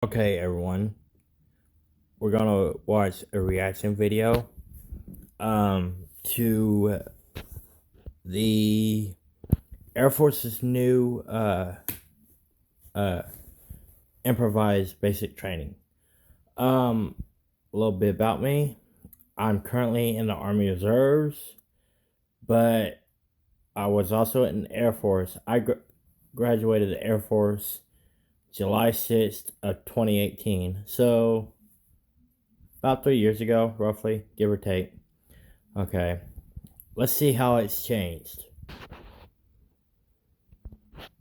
Okay, everyone, we're gonna watch a reaction video to the Air Force's new uh improvised basic training. A little bit about me. I'm currently in the Army Reserves, but I was also in the Air Force. I graduated the Air Force July 6th of 2018. So about 3 years ago, roughly, give or take. Okay, let's see how it's changed.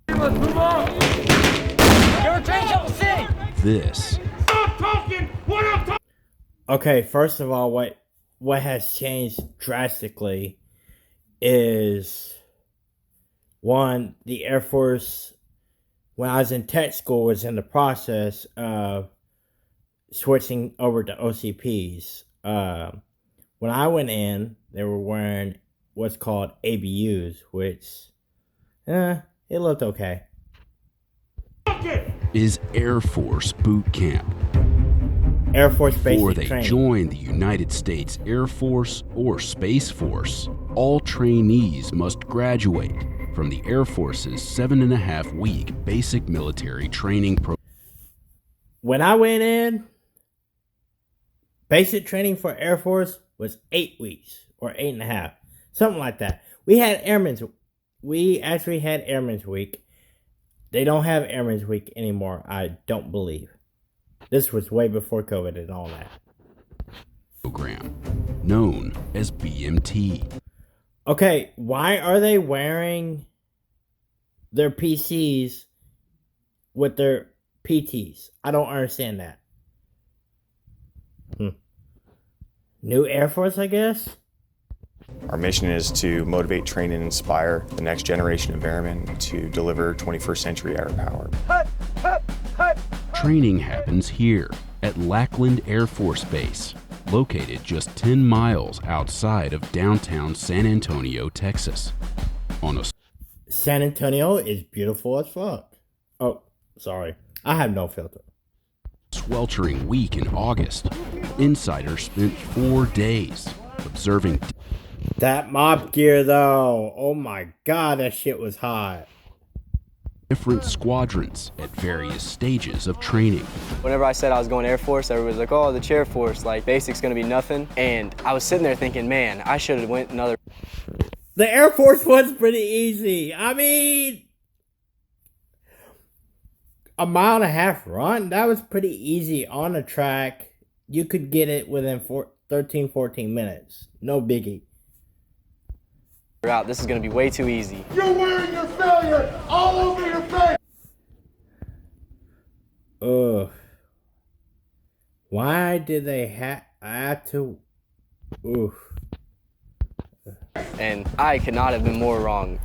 Let's move on. This. Stop talking. What I'm talking. Okay, first of all, what has changed drastically is one, the Air Force, when I was in tech school, was in the process of switching over to OCPs. When I went in, they were wearing what's called ABUs, which, it looked okay. Is Air Force boot camp. Air Force basic Before they training. join the United States Air Force or Space Force, all trainees must graduate from the Air Force's 7.5-week basic military training program. When I went in, basic training for Air Force was 8 weeks or 8.5, something like that. We had Airman's. We actually had Airman's Week. They don't have Airman's Week anymore, I don't believe. This was way before COVID and all that. Program known as BMT. Okay, why are they wearing their PCs with their PTs? I don't understand that. New Air Force, I guess? Our mission is to motivate, train, and inspire the next generation of airmen to deliver 21st century air power. Training happens here at Lackland Air Force Base, located just 10 miles outside of downtown San Antonio, Texas. On a San Antonio is beautiful as fuck. Oh, sorry. I have no filter. sweltering week in August, insiders spent 4 days observing That mob gear, though. Oh my god, that shit was hot. different squadrons at various stages of training. Whenever I said I was going Air Force, everybody was like, oh, the Chair Force, like, basic's gonna be nothing. And I was sitting there thinking, man, I should have went another. The Air Force was pretty easy. I mean, a 1.5 mile run, that was pretty easy on the track. You could get it within 13, 14 minutes. No biggie. Out. This is gonna be way too easy. You're wearing your failure all over your face. Ugh. Why did they have to? Oof. And I could not have been more wrong.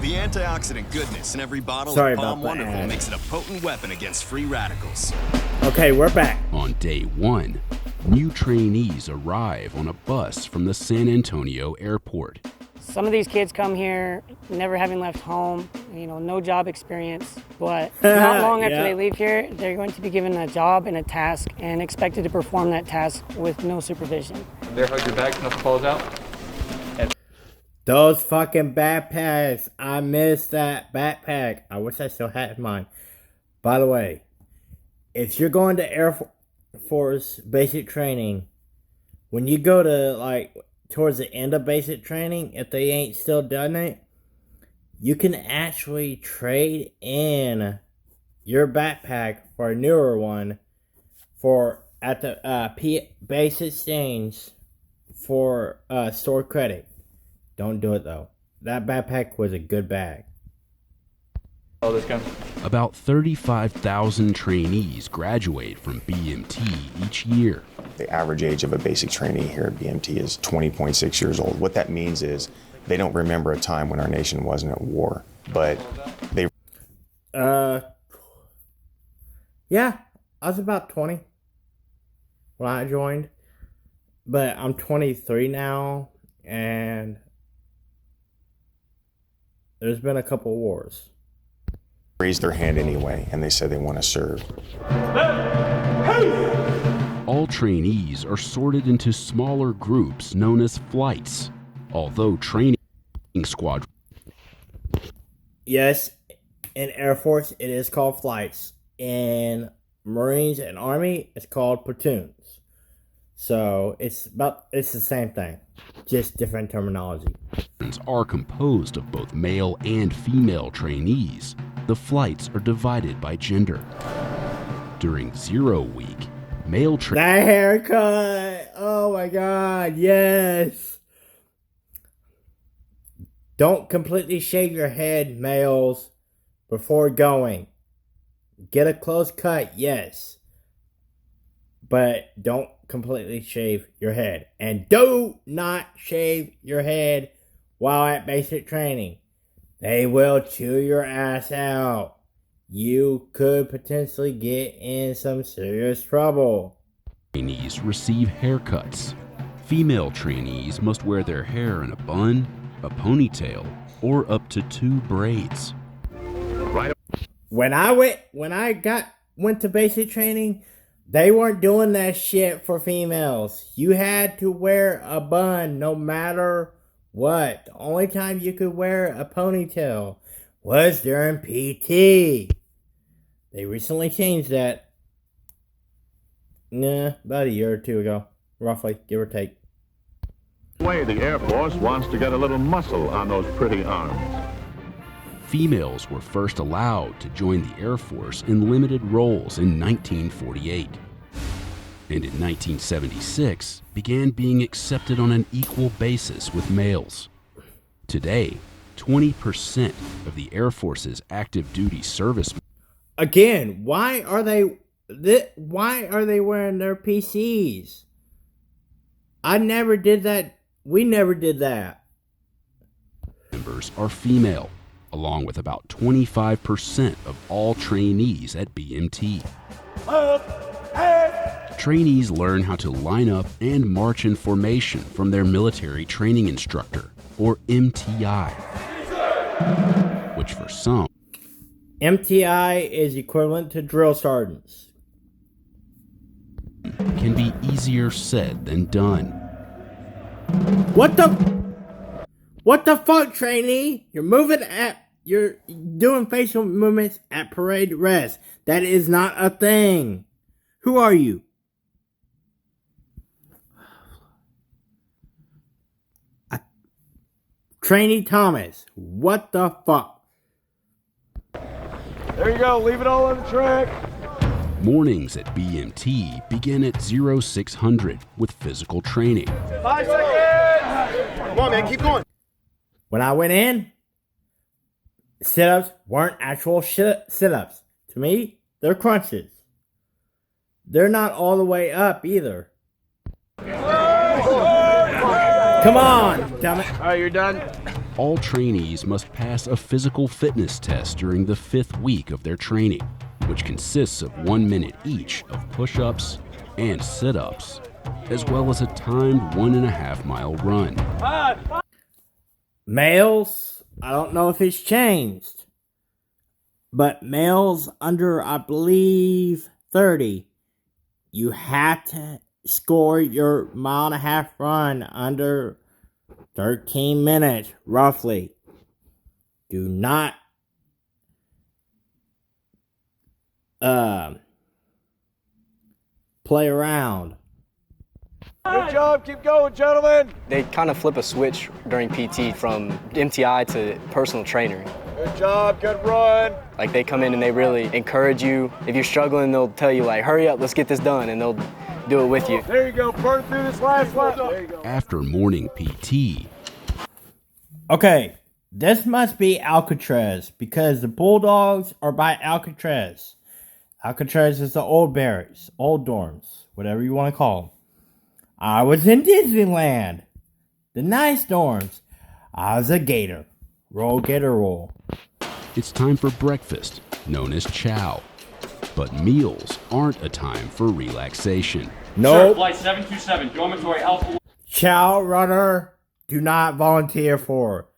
The antioxidant goodness in every bottle Sorry of Palm about that. Wonderful makes it a potent weapon against free radicals. Okay, we're back. On day 1, new trainees arrive on a bus from the San Antonio airport. Some of these kids come here never having left home, no job experience, but not long after Yeah. they leave here, they're going to be given a job and a task and expected to perform that task with no supervision. There, hug your bag, nothing falls out. Those fucking backpacks. I missed that backpack. I wish I still had mine. By the way, if you're going to Air Force basic training, when you go to towards the end of basic training, if they ain't still done it, you can actually trade in your backpack for a newer one at the base exchange for store credit. Don't do it though. That backpack was a good bag. Oh, this gun. About 35,000 trainees graduate from BMT each year. The average age of a basic trainee here at BMT is 20.6 years old. What that means is they don't remember a time when our nation wasn't at war, but they... Yeah, I was about 20 when I joined, but I'm 23 now, and there's been a couple wars. raise their hand anyway, and they say they want to serve. All trainees are sorted into smaller groups known as flights, although training squadrons. Yes, in Air Force, it is called flights. In Marines and Army, it's called platoons. So it's the same thing, just different terminology. Are composed of both male and female trainees. The flights are divided by gender. During 0 week, male That haircut! Oh my god, yes! Don't completely shave your head, males, before going. Get a close cut, yes. But don't completely shave your head. And do not shave your head while at basic training. They will chew your ass out. You could potentially get in some serious trouble. trainees receive haircuts. Female trainees must wear their hair in a bun, a ponytail, or up to 2 braids. When I went to basic training, they weren't doing that shit for females. You had to wear a bun no matter what. The only time you could wear a ponytail was during PT. They recently changed that. About a year or 2 ago, roughly, give or take. Way the Air Force wants to get a little muscle on those pretty arms. Females were first allowed to join the Air Force in limited roles in 1948. And in 1976, began being accepted on an equal basis with males. Today, 20% of the Air Force's active duty service. Again, why are they wearing their PCs? I never did that. We never did that. Members are female, along with about 25% of all trainees at BMT. Trainees learn how to line up and march in formation from their military training instructor, or MTI, which for some, MTI is equivalent to drill sergeants. can be easier said than done. What the fuck, trainee? You're doing facial movements at parade rest. That is not a thing. Who are you? Trainee Thomas. What the fuck? There you go. Leave it all on the track. Mornings at BMT begin at 0600 with physical training. 5 seconds. Come on, man. Keep going. When I went in, sit-ups weren't actual sit-ups. To me, they're crunches. They're not all the way up either. Come on, damn it. All right, you're done. All trainees must pass a physical fitness test during the 5th week of their training, which consists of 1 minute each of push-ups and sit-ups, as well as a timed 1.5 mile run. Males, I don't know if it's changed, but males under, I believe, 30, you have to score your 1.5 mile run under 13 minutes, roughly. Do not play around. Good job. Keep going, gentlemen. They kind of flip a switch during PT from MTI to personal trainer. Good job. Good run. Like they come in and they really encourage you. If you're struggling, they'll tell you like, hurry up, let's get this done, and they'll do it with you. There you go. Burn through this last lap. There you go. After morning PT, Okay, this must be Alcatraz because the Bulldogs are by Alcatraz. Alcatraz is the old barracks, old dorms, whatever you want to call them. I was in Disneyland, the nice dorms. I was a gator. Roll, gator, roll. it's time for breakfast, known as chow. But meals aren't a time for relaxation. Nope. Flight 727, dormitory Alpha. Chow runner, do not volunteer for.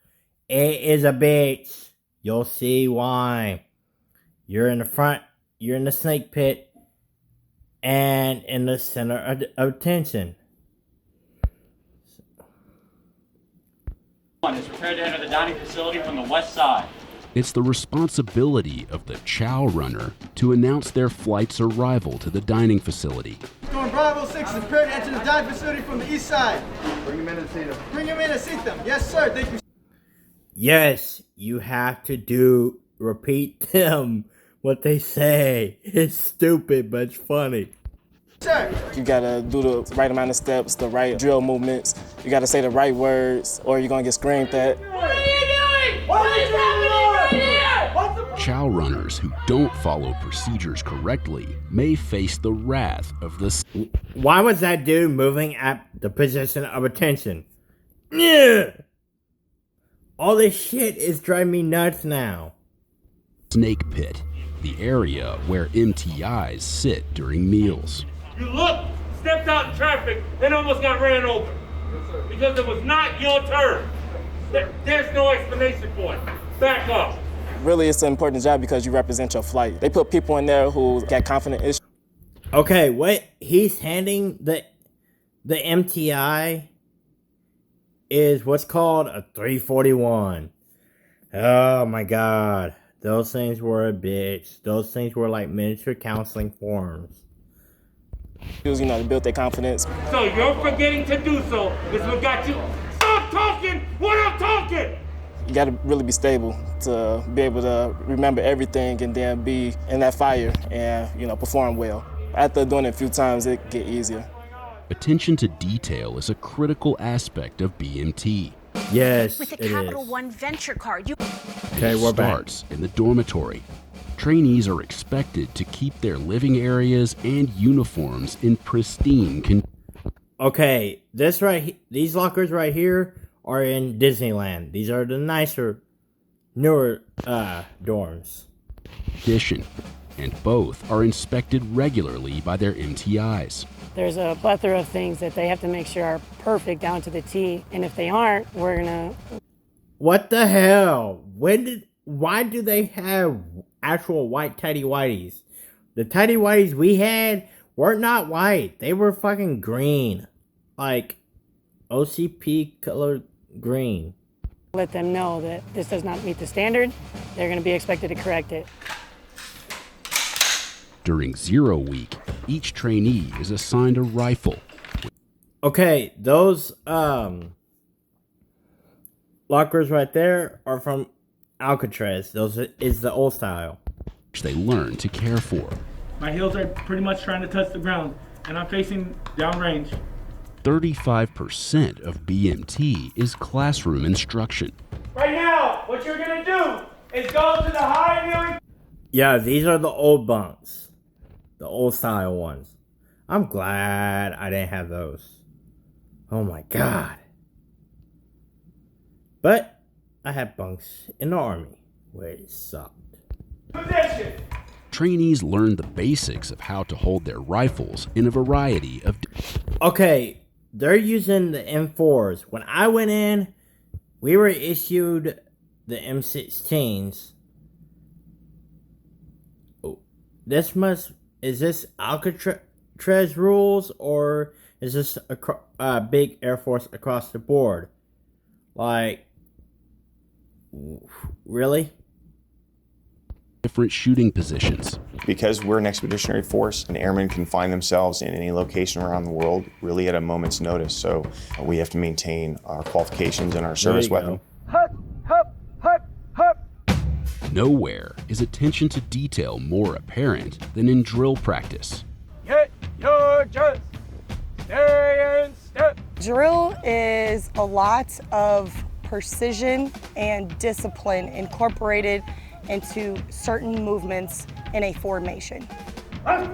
It is a bitch. You'll see why. You're in the front, you're in the snake pit, and in the center of attention. Is prepared to enter the dining facility from the west side. It's the responsibility of the chow runner to announce their flight's arrival to the dining facility. Storm Bravo 6 is prepared to enter the dive facility from the east side. Bring them in and seat them. Bring them in and seat them. Yes, sir. Thank you. Yes, you have to repeat them what they say. It's stupid, but it's funny. Sir. You gotta do the right amount of steps, the right drill movements. You gotta say the right words, or you're gonna get screamed at. What are you doing? What is happening right here? Chow runners who don't follow procedures correctly may face the wrath of the... Why was that dude moving at the position of attention? Yeah. All this shit is driving me nuts now. Snake pit, the area where MTIs sit during meals. You stepped out in traffic, and almost got ran over. Because it was not your turn. There's no explanation for it. Back up. Really, it's an important job because you represent your flight. They put people in there who got confident issues. Okay, what he's handing the MTI is what's called a 341. Oh my god. Those things were a bitch. Those things were like miniature counseling forums. To build their confidence. So you're forgetting to do so is what got you. Stop talking when I'm talking! You gotta really be stable to be able to remember everything and then be in that fire and, perform well. After doing it a few times, it get easier. Attention to detail is a critical aspect of BMT. Yes, with a Capital One Venture card. Okay, we're back. Starts in the dormitory. Trainees are expected to keep their living areas and uniforms in pristine condition. Okay, these lockers right here are in Disneyland. These are the nicer, newer dorms. And both are inspected regularly by their MTIs. There's a plethora of things that they have to make sure are perfect down to the T, and if they aren't, we're gonna... What the hell? Why do they have actual white tighty whities? The tighty whities we had were not white. They were fucking green. Like OCP color green. Let them know that this does not meet the standard. They're going to be expected to correct it. During 0 week, each trainee is assigned a rifle. Okay, those lockers right there are from Alcatraz. Those is the old style. Which they learn to care for. My heels are pretty much trying to touch the ground, and I'm facing downrange. 35% of BMT is classroom instruction. Right now, what you're gonna do is go to the high kneeling. Yeah, these are the old bunks. The old style ones. I'm glad I didn't have those. Oh my god. But I had bunks in the army where it sucked. Position. Trainees learn the basics of how to hold their rifles in a variety of... Okay, they're using the M4s. When I went in, we were issued the M16s. Oh, is this Alcatraz rules, or is this a big Air Force across the board? Like, really? Different shooting positions. Because we're an expeditionary force, an airman can find themselves in any location around the world really at a moment's notice. So we have to maintain our qualifications and our service weapon. Hut, hut, hut, hut. Nowhere is attention to detail more apparent than in drill practice. Get your jump. Stay in step. Drill is a lot of precision and discipline incorporated into certain movements in a formation. I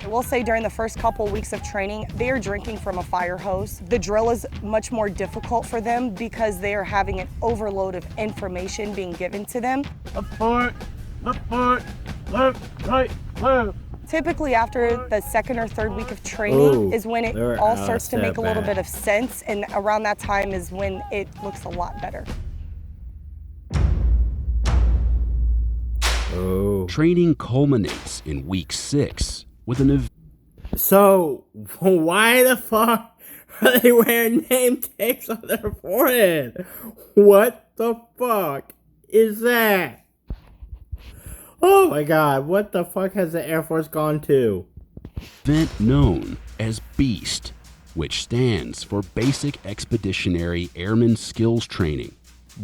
will say during the first couple weeks of training, they are drinking from a fire hose. The drill is much more difficult for them because they are having an overload of information being given to them. Left foot, left, right, left. Typically after the second or third week of training is when it all starts to make a little bit of sense, and around that time is when it looks a lot better. Training culminates in week 6 with an event. So, why the fuck are they wearing name tags on their forehead? What the fuck is that? Oh my god, what the fuck has the Air Force gone to? Event known as BEAST, which stands for Basic Expeditionary Airman Skills Training.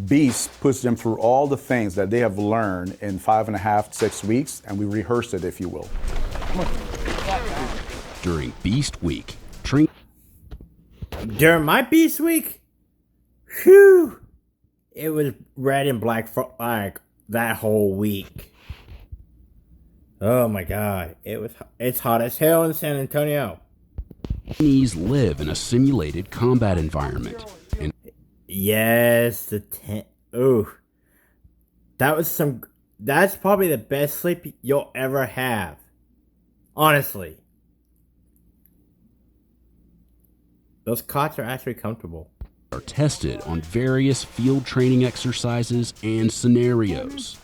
BEAST puts them through all the things that they have learned in 5.5 to 6 weeks, and we rehearsed it, if you will. During BEAST Week, During my Beast Week, whew, it was red and black for like that whole week. Oh my god, it's hot as hell in San Antonio. Trainees live in a simulated combat environment. And yes, the tent. Ooh, that's probably the best sleep you'll ever have. Honestly. Those cots are actually comfortable. Are tested on various field training exercises and scenarios.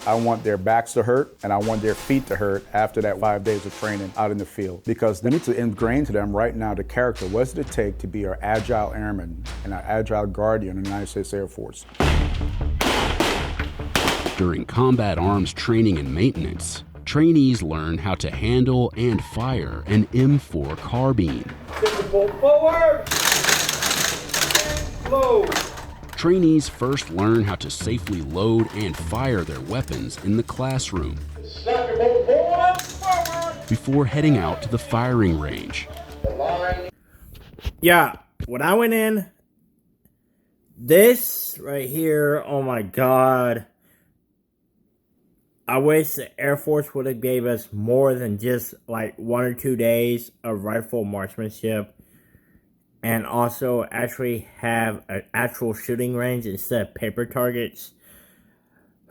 I want their backs to hurt, and I want their feet to hurt after that 5 days of training out in the field. Because they need to ingrain to them right now the character. What does it take to be our agile airman and our agile guardian in the United States Air Force? During combat arms training and maintenance, trainees learn how to handle and fire an M4 carbine. Forward! Load! Trainees first learn how to safely load and fire their weapons in the classroom before heading out to the firing range. Yeah, when I went in, this right here, oh my god. I wish the Air Force would have gave us more than just like 1 or 2 days of rifle marksmanship. And also actually have an actual shooting range instead of paper targets.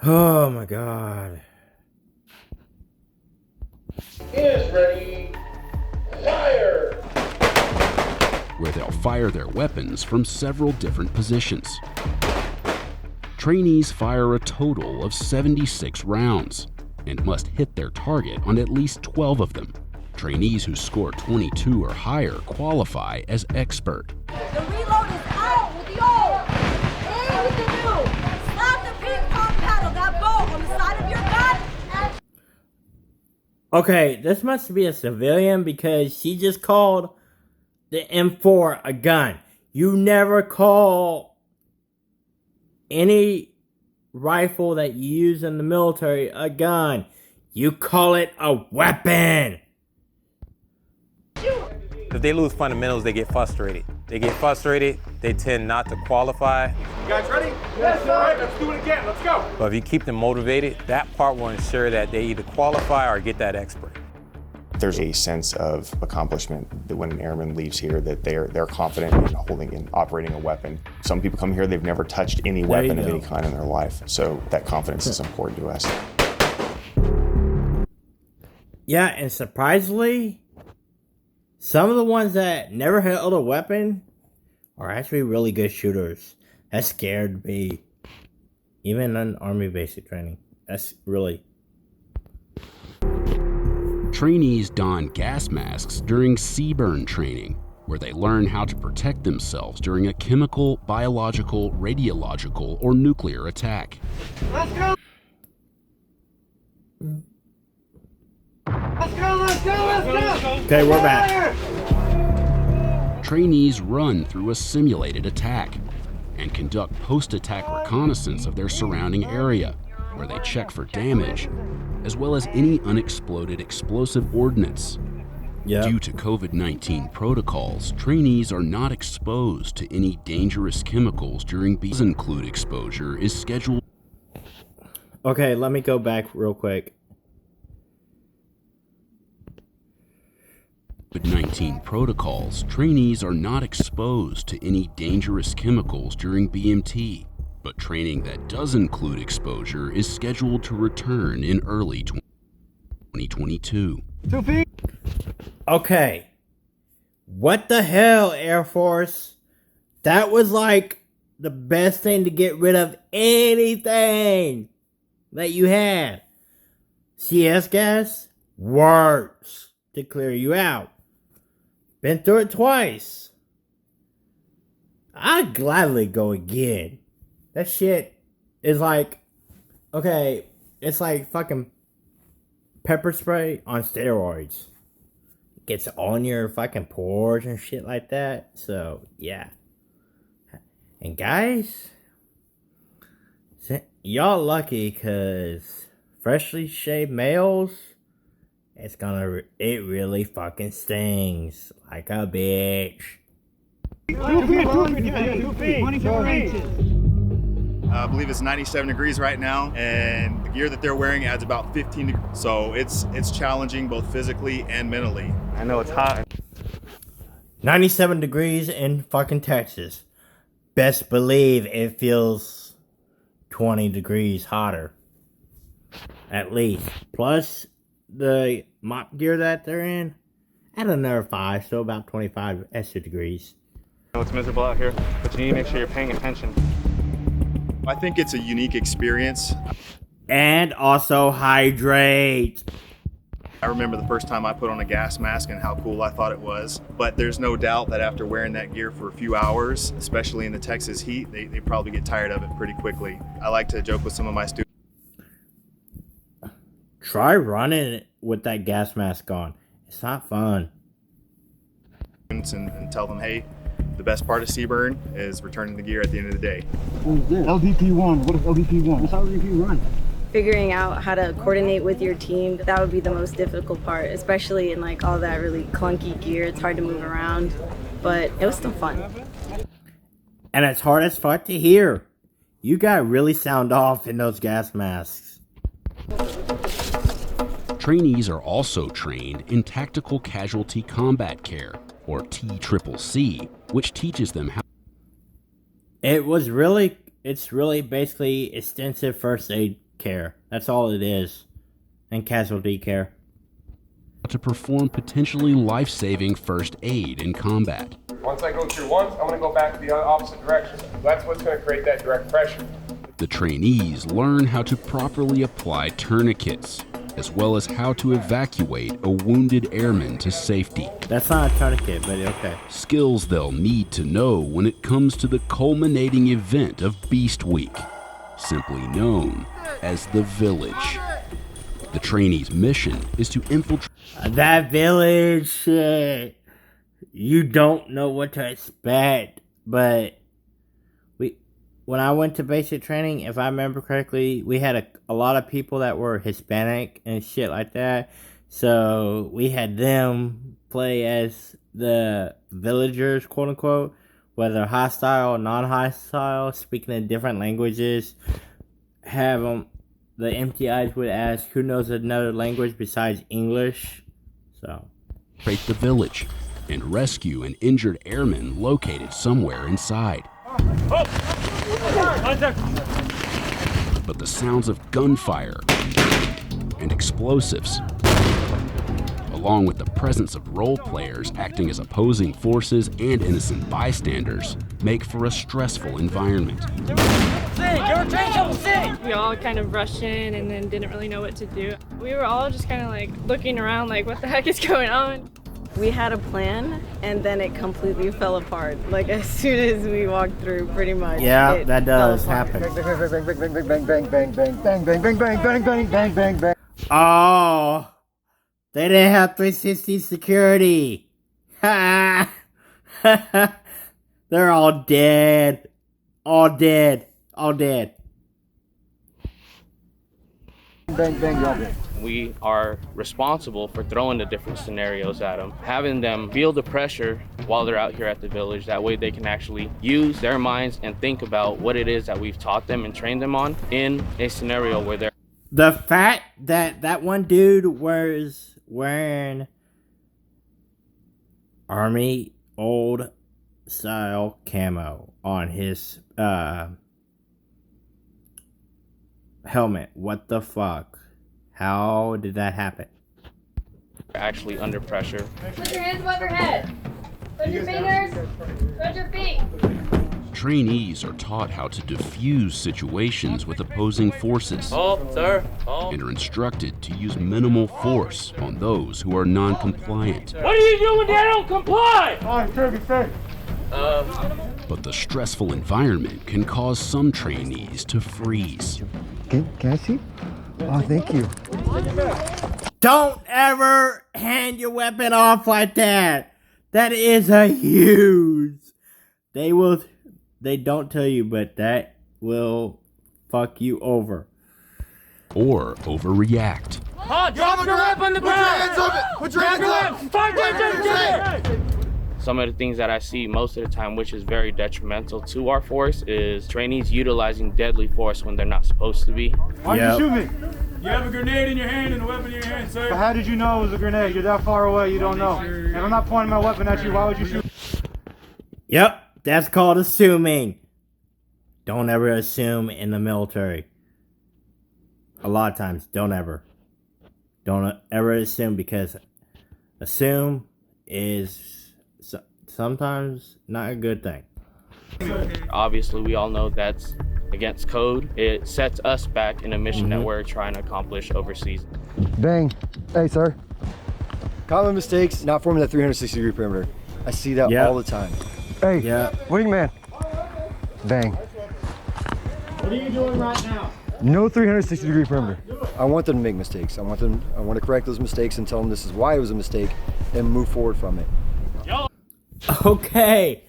Oh my god. Is ready. Fire! Where they'll fire their weapons from several different positions. Trainees fire a total of 76 rounds and must hit their target on at least 12 of them. Trainees who score 22 or higher qualify as expert. The reload is out with the old. In with the new. Slap the ping pong paddle, that bow on the side of your gun. And Okay, this must be a civilian because she just called the M4 a gun. You never call any rifle that you use in the military a gun. You call it a weapon. If they lose fundamentals, they get frustrated. They tend not to qualify. You guys ready? Yes, sir. All right, let's do it again. Let's go. But if you keep them motivated, that part will ensure that they either qualify or get that expert. There's a sense of accomplishment that when an airman leaves here, that they're confident in holding and operating a weapon. Some people come here, they've never touched any weapon of any kind in their life. So that confidence is important to us. Yeah, and surprisingly, some of the ones that never held a weapon are actually really good shooters. That scared me. Even in Army basic training. That's really... Trainees don gas masks during CBRN training, where they learn how to protect themselves during a chemical, biological, radiological, or nuclear attack. Let's go! Let's go, let's go, let's go! Okay, we're back. Trainees run through a simulated attack and conduct post-attack reconnaissance of their surrounding area, where they check for damage, as well as any unexploded explosive ordnance. Yep. Due to COVID-19 protocols, trainees are not exposed to any dangerous chemicals during BEAST. Include exposure is scheduled. Okay, let me go back real quick. COVID-19 protocols, trainees are not exposed to any dangerous chemicals during BMT, but training that does include exposure is scheduled to return in early 2022. 2 feet. Okay. What the hell, Air Force? That was like the best thing to get rid of anything that you had. CS gas works to clear you out. Been through it twice. I'd gladly go again. That shit is like, okay, it's like fucking pepper spray on steroids. It gets on your fucking pores and shit like that. So, yeah. And guys, y'all lucky because freshly shaved males, it really fucking stings like a bitch. 2 feet, 24 inches. I believe it's 97 degrees right now, and the gear that they're wearing adds about 15 degrees. So it's challenging both physically and mentally. I know it's hot. 97 degrees in fucking Texas. Best believe it feels 20 degrees hotter. At least. Plus, the mop gear that they're in, add another 5, so about 25 extra degrees. I know it's miserable out here, but you need to make sure you're paying attention. I think it's a unique experience. And also hydrate. I remember the first time I put on a gas mask and how cool I thought it was. But there's no doubt that after wearing that gear for a few hours, especially in the Texas heat, they probably get tired of it pretty quickly. I like to joke with some of my students. Try running with that gas mask on. It's not fun. And tell them, hey, the best part of Seaburn is returning the gear at the end of the day. LDP1. What is LDP1? What's LDP run? Figuring out how to coordinate with your team, that would be the most difficult part, especially in like all that really clunky gear. It's hard to move around, but it was still fun. And it's hard as fuck to hear. You gotta really sound off in those gas masks. Trainees are also trained in Tactical Casualty Combat Care, or TCCC, which teaches them how. It's really basically extensive first aid care. That's all it is. And casualty care. To perform potentially life-saving first aid in combat. Once I go through once, I'm going to go back to the opposite direction. That's what's going to create that direct pressure. The trainees learn how to properly apply tourniquets, as well as how to evacuate a wounded airman to safety. That's not a tourniquet, but okay. Skills they'll need to know when it comes to the culminating event of Beast Week, simply known as the Village. The trainee's mission is to infiltrate that village shit. You don't know what to expect, but when I went to basic training, if I remember correctly, we had a lot of people that were Hispanic and shit like that. So we had them play as the villagers, quote unquote, whether hostile or non-hostile, speaking in different languages. Have them, the MTIs would ask, who knows another language besides English? So, the village and rescue an injured airman located somewhere inside. But the sounds of gunfire and explosives, along with the presence of role players acting as opposing forces and innocent bystanders, make for a stressful environment. We all kind of rushed in and then didn't really know what to do. We were all just kind of like looking around like, what the heck is going on? We had a plan, and then it completely fell apart. Like, as soon as we walked through, pretty much. Yeah, that does happen. Bang, bang, bang, bang, bang, bang, bang, bang, bang, bang, bang, bang, bang, bang, bang. Oh, they didn't have 360 security. They're all dead. All dead. All dead. Bang, bang, y'all bang. We are responsible for throwing the different scenarios at them, having them feel the pressure while they're out here at the village. That way they can actually use their minds and think about what it is that we've taught them and trained them on in a scenario where they're... The fact that that one dude was wearing Army old style camo on his helmet. What the fuck? How did that happen? Actually under pressure. Put your hands above your head. Put your fingers. Put your feet. Trainees are taught how to defuse situations with opposing forces and are instructed to use minimal force on those who are non-compliant. What do you do when they don't comply? But the stressful environment can cause some trainees to freeze. Can I see? Oh, thank you. Don't ever hand your weapon off like that. That is a huge. They don't tell you, but that will fuck you over. Or overreact. Drop your weapon on the ground! Put your hands up! Some of the things that I see most of the time, which is very detrimental to our force, is trainees utilizing deadly force when they're not supposed to be. Why'd you shoot me? You have a grenade in your hand and a weapon in your hand, sir. But how did you know it was a grenade? You're that far away, you don't know. And I'm not pointing my weapon at you, why would you shoot? Yep, that's called assuming. Don't ever assume in the military. A lot of times, don't ever. Don't ever assume, because assume is sometimes not a good thing. Obviously, we all know that's against code. It sets us back in a mission that we're trying to accomplish overseas. Bang. Hey, sir. Common mistakes, not forming that 360-degree perimeter. I see that all the time. Hey, wingman. Bang. What are you doing right now? No 360-degree perimeter. I want them to make mistakes. I want to correct those mistakes and tell them this is why it was a mistake and move forward from it. Okay,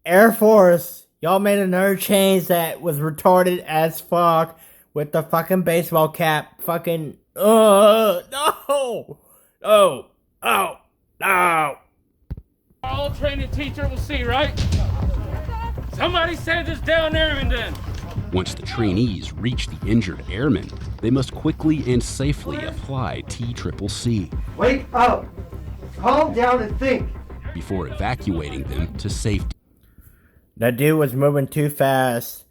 Air Force, y'all made another change that was retarded as fuck with the fucking baseball cap. Fucking, no, no. All training teacher will see, right? Somebody send this down airman then. Once the trainees reach the injured airmen, they must quickly and safely apply TCCC. Wake up. Calm down and think. Before evacuating them to safety. That dude was moving too fast.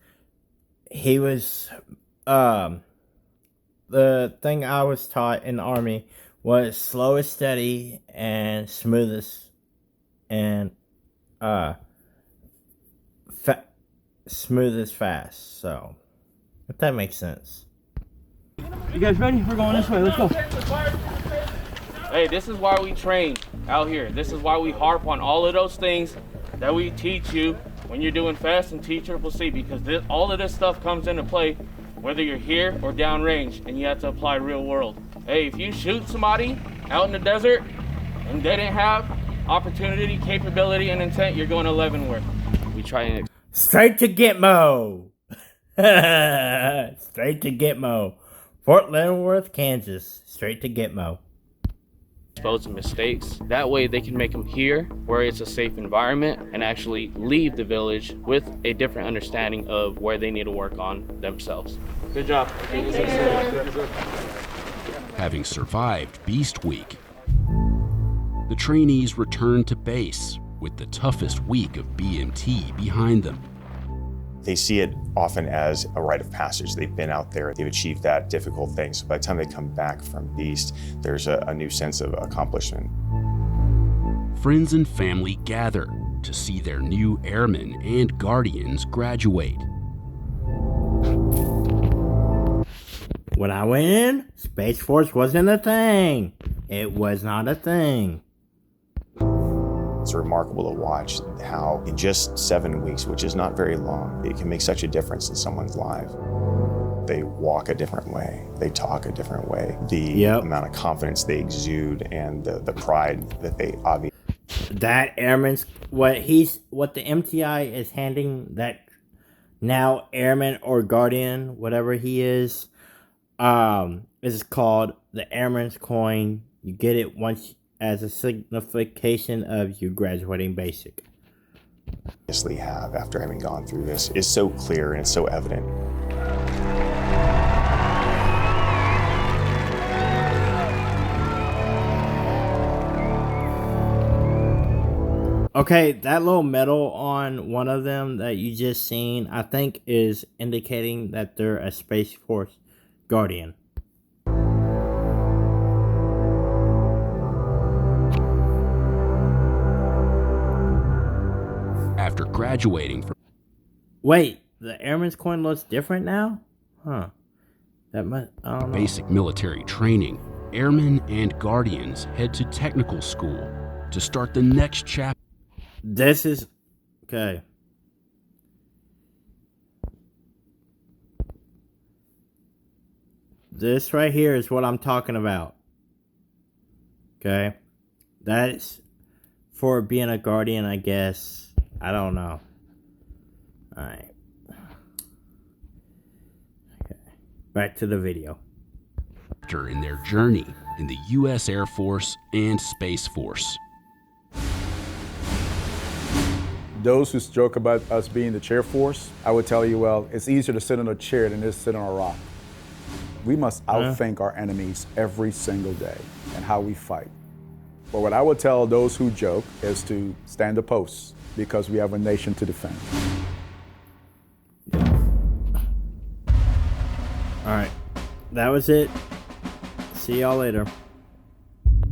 He was, the thing I was taught in the Army was slow as steady and smooth as, and, smooth as fast. So, if that makes sense. You guys ready? We're going this way. Let's go. Hey, this is why we train out here. This is why we harp on all of those things that we teach you when you're doing fast and TCCC, because all of this stuff comes into play whether you're here or downrange, and you have to apply real world. Hey, if you shoot somebody out in the desert and they didn't have opportunity, capability, and intent, you're going to Leavenworth. We try and... Straight to Gitmo. Straight to Gitmo. Fort Leavenworth, Kansas. Straight to Gitmo. Expose some mistakes. That way they can make them here where it's a safe environment and actually leave the village with a different understanding of where they need to work on themselves. Good job. Having survived Beast Week, the trainees return to base with the toughest week of BMT behind them. They see it often as a rite of passage. They've been out there, they've achieved that difficult thing. So by the time they come back from Beast, there's a new sense of accomplishment. Friends and family gather to see their new airmen and guardians graduate. When I went in, Space Force wasn't a thing. It was not a thing. It's remarkable to watch how in just 7 weeks, which is not very long, it can make such a difference in someone's life. They walk a different way, they talk a different way. The amount of confidence they exude and the pride that they obviously... That airman's, what the MTI is handing that now airman or guardian, whatever he is called the Airman's Coin. You get it once as a signification of you graduating basic. Have after having gone through this is so clear and it's so evident. Okay, that little medal on one of them that you just seen, I think is indicating that they're a Space Force Guardian. After graduating from... Wait, the airman's coin looks different now? Huh. That must, I don't know. Basic military training, airmen and guardians head to technical school to start the next chapter. This is, okay. This right here is what I'm talking about. Okay. That's for being a guardian, I guess. I don't know. Alright. Okay. Back to the video. In their journey in the U.S. Air Force and Space Force. Those who joke about us being the chair force, I would tell you, well, it's easier to sit on a chair than it is to sit on a rock. We must outthink our enemies every single day and how we fight. But what I would tell those who joke is to stand the posts because we have a nation to defend. All right. That was it. See y'all later.